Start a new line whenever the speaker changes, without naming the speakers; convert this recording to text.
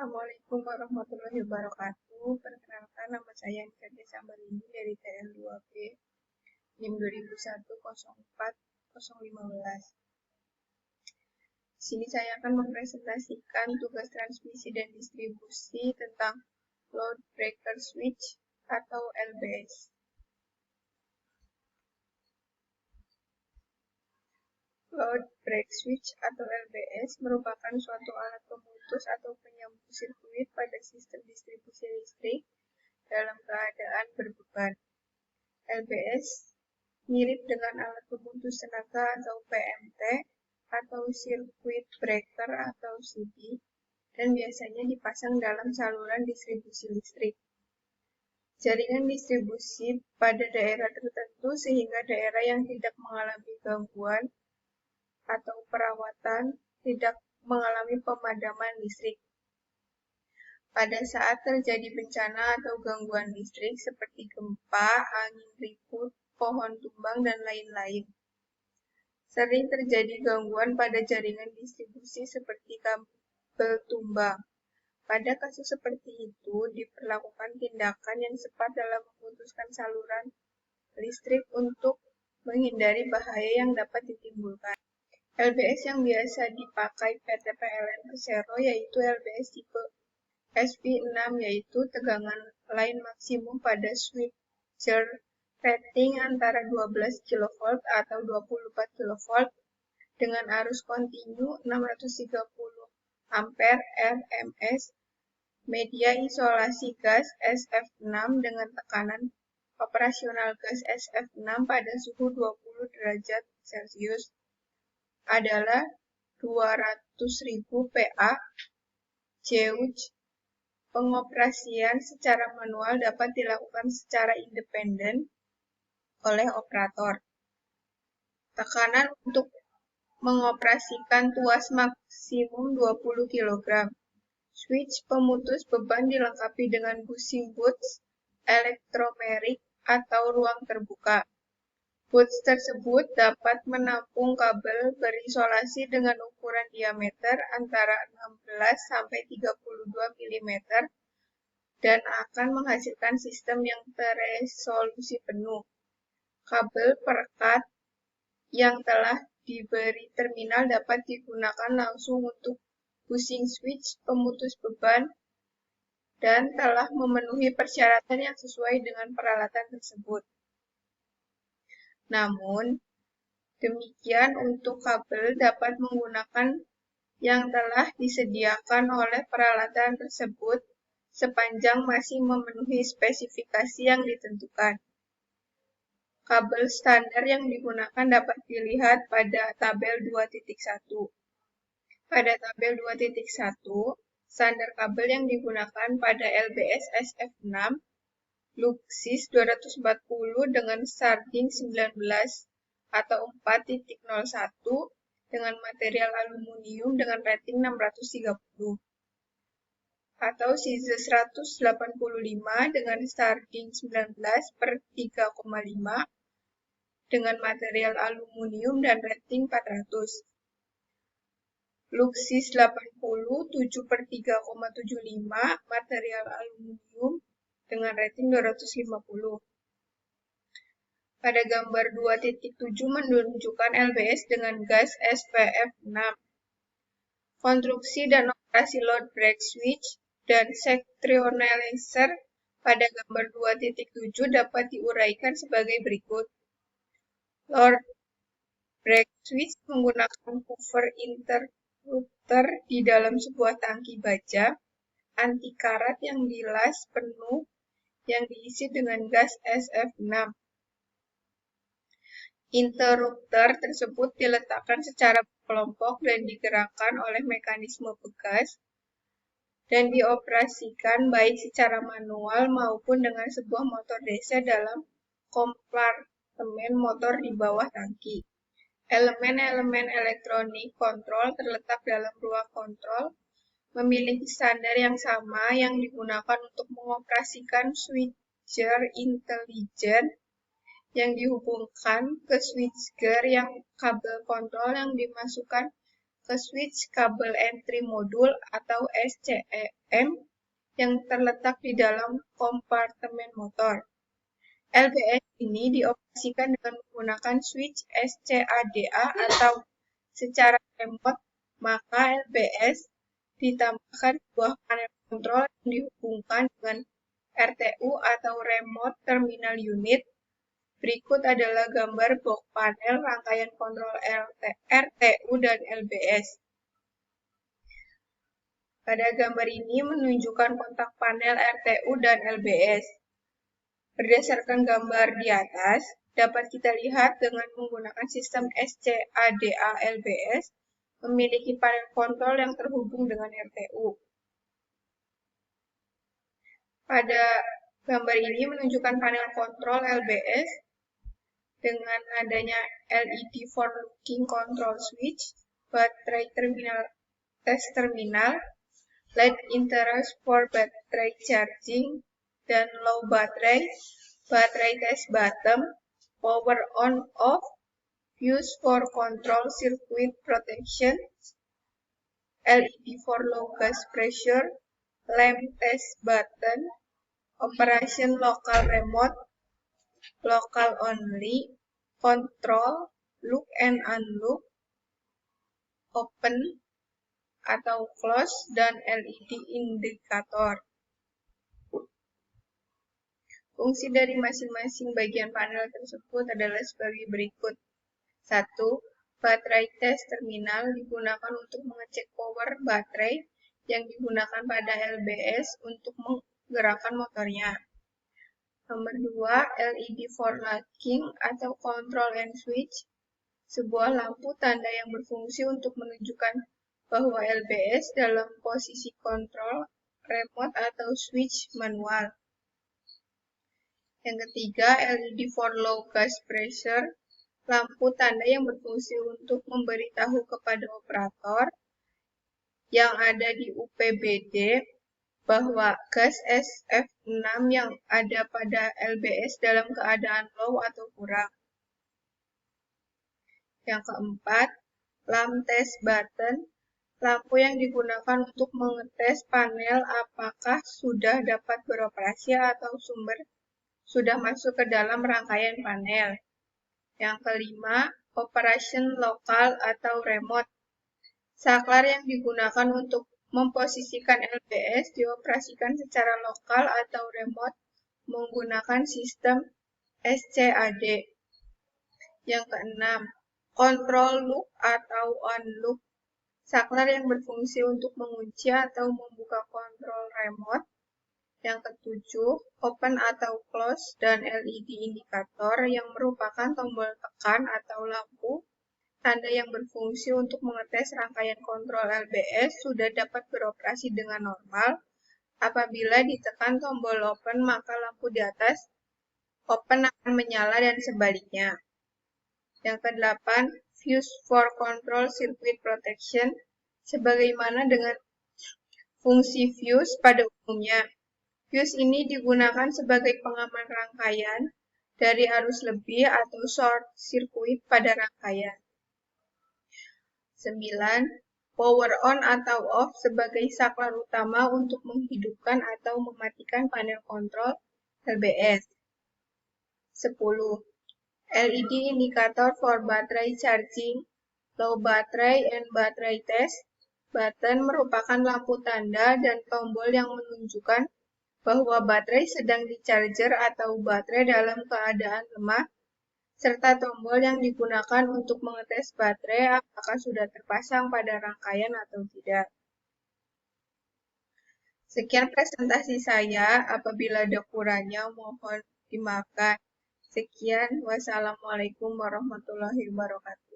Assalamualaikum warahmatullahi wabarakatuh. Perkenalkan, nama saya Nika Desambalini dari TL2B NIM 2001-04-015. Di sini saya akan mempresentasikan tugas transmisi dan distribusi tentang Load Breaker Switch atau LBS. Load Break Switch atau LBS merupakan suatu alat pemutus atau penyambung sirkuit pada sistem distribusi listrik dalam keadaan berbeban. LBS mirip dengan alat pemutus tenaga atau PMT atau Circuit Breaker atau CD dan biasanya dipasang dalam saluran distribusi listrik. Jaringan distribusi pada daerah tertentu sehingga daerah yang tidak mengalami gangguan atau perawatan tidak mengalami pemadaman listrik. Pada saat terjadi bencana atau gangguan listrik seperti gempa, angin ribut, pohon tumbang, dan lain-lain. Sering terjadi gangguan pada jaringan distribusi seperti kabel tumbang. Pada kasus seperti itu, diperlakukan tindakan yang cepat dalam memutuskan saluran listrik untuk menghindari bahaya yang dapat ditimbulkan. LBS yang biasa dipakai PT PLN Persero yaitu LBS tipe SV6 yaitu tegangan line maksimum pada switcher rating antara 12 kV atau 24 kV dengan arus kontinu 630 ampere RMS, media isolasi gas SF6 dengan tekanan operasional gas SF6 pada suhu 20 derajat Celcius adalah 200.000 PA. Jauge pengoperasian secara manual dapat dilakukan secara independen oleh operator. Tekanan untuk mengoperasikan tuas maksimum 20 kg. Switch pemutus beban dilengkapi dengan bushing boots elektromerik atau ruang terbuka. Boots tersebut dapat menampung kabel berisolasi dengan ukuran diameter antara 16 sampai 32 mm dan akan menghasilkan sistem yang teresolusi penuh. Kabel perekat yang telah diberi terminal dapat digunakan langsung untuk bushing switch pemutus beban dan telah memenuhi persyaratan yang sesuai dengan peralatan tersebut. Namun, demikian untuk kabel dapat menggunakan yang telah disediakan oleh peralatan tersebut sepanjang masih memenuhi spesifikasi yang ditentukan. Kabel standar yang digunakan dapat dilihat pada tabel 2.1. Pada tabel 2.1, standar kabel yang digunakan pada LBS SF6 Luxis 240 dengan Starting 19 atau 4.01 dengan material aluminium dengan rating 630 atau Size 185 dengan Starting 19 per 3,5 dengan material aluminium dan rating 400. Luxis 80 7 per 3,75 material aluminium dengan rating 250. Pada gambar 2.7 menunjukkan LBS dengan gas SPF6. Konstruksi dan operasi load break switch dan sectionalizer pada gambar 2.7 dapat diuraikan sebagai berikut. Load break switch menggunakan cover interrupter di dalam sebuah tangki baja anti karat yang dilas penuh yang diisi dengan gas SF6. Interrupter tersebut diletakkan secara berkelompok dan digerakkan oleh mekanisme pegas dan dioperasikan baik secara manual maupun dengan sebuah motor DC dalam kompartemen motor di bawah tangki. Elemen-elemen elektronik kontrol terletak dalam ruang kontrol memiliki standar yang sama yang digunakan untuk mengoperasikan switcher intelijen yang dihubungkan ke switchgear yang kabel kontrol yang dimasukkan ke switch kabel entry modul atau PWM yang terletak di dalam kompartemen motor. LBS ini dioperasikan dengan menggunakan switch SCADA atau secara remote, maka LBS ditambahkan sebuah panel kontrol yang dihubungkan dengan RTU atau Remote Terminal Unit. Berikut adalah gambar box panel rangkaian kontrol RTU dan LBS. Pada gambar ini menunjukkan kontak panel RTU dan LBS. Berdasarkan gambar di atas, dapat kita lihat dengan menggunakan sistem SCADA LBS memiliki panel kontrol yang terhubung dengan RTU. Pada gambar ini menunjukkan panel kontrol LBS dengan adanya LED for looking control switch, baterai terminal test terminal, LED interrupt for battery charging, dan low baterai, baterai test button, power on off, fuse for control circuit protection, LED for low gas pressure, lamp test button, operation local remote, local only, control, look and unlock, open atau close, dan LED indikator. Fungsi dari masing-masing bagian panel tersebut adalah sebagai berikut. 1. Baterai test terminal digunakan untuk mengecek power baterai yang digunakan pada LBS untuk menggerakkan motornya. Nomor 2, LED for locking atau control and switch, sebuah lampu tanda yang berfungsi untuk menunjukkan bahwa LBS dalam posisi kontrol, remote atau switch manual. Yang ketiga, LED for low gas pressure, lampu tanda yang berfungsi untuk memberitahu kepada operator yang ada di UPBD bahwa gas SF6 yang ada pada LBS dalam keadaan low atau kurang. Yang keempat, lamp test button, lampu yang digunakan untuk mengetes panel apakah sudah dapat beroperasi atau sumber sudah masuk ke dalam rangkaian panel. Yang kelima, operation lokal atau remote. Saklar yang digunakan untuk memposisikan LBS dioperasikan secara lokal atau remote menggunakan sistem SCAD. Yang keenam, control loop atau unlock. Saklar yang berfungsi untuk mengunci atau membuka kontrol remote. Yang ketujuh, open atau close, dan LED indikator yang merupakan tombol tekan atau lampu tanda yang berfungsi untuk mengetes rangkaian kontrol LBS sudah dapat beroperasi dengan normal. Apabila ditekan tombol open, maka lampu di atas open akan menyala dan sebaliknya. Yang kedelapan, fuse for control circuit protection, sebagaimana dengan fungsi fuse pada umumnya. Fuse ini digunakan sebagai pengaman rangkaian dari arus lebih atau short circuit pada rangkaian. 9. Power on atau off sebagai saklar utama untuk menghidupkan atau mematikan panel kontrol LBS. 10. LED indicator for battery charging, low battery and battery test button merupakan lampu tanda dan tombol yang menunjukkan bahwa baterai sedang di-charger atau baterai dalam keadaan lemah, serta tombol yang digunakan untuk mengetes baterai apakah sudah terpasang pada rangkaian atau tidak. Sekian presentasi saya, apabila ada kurangnya mohon dimaafkan. Sekian, wassalamualaikum warahmatullahi wabarakatuh.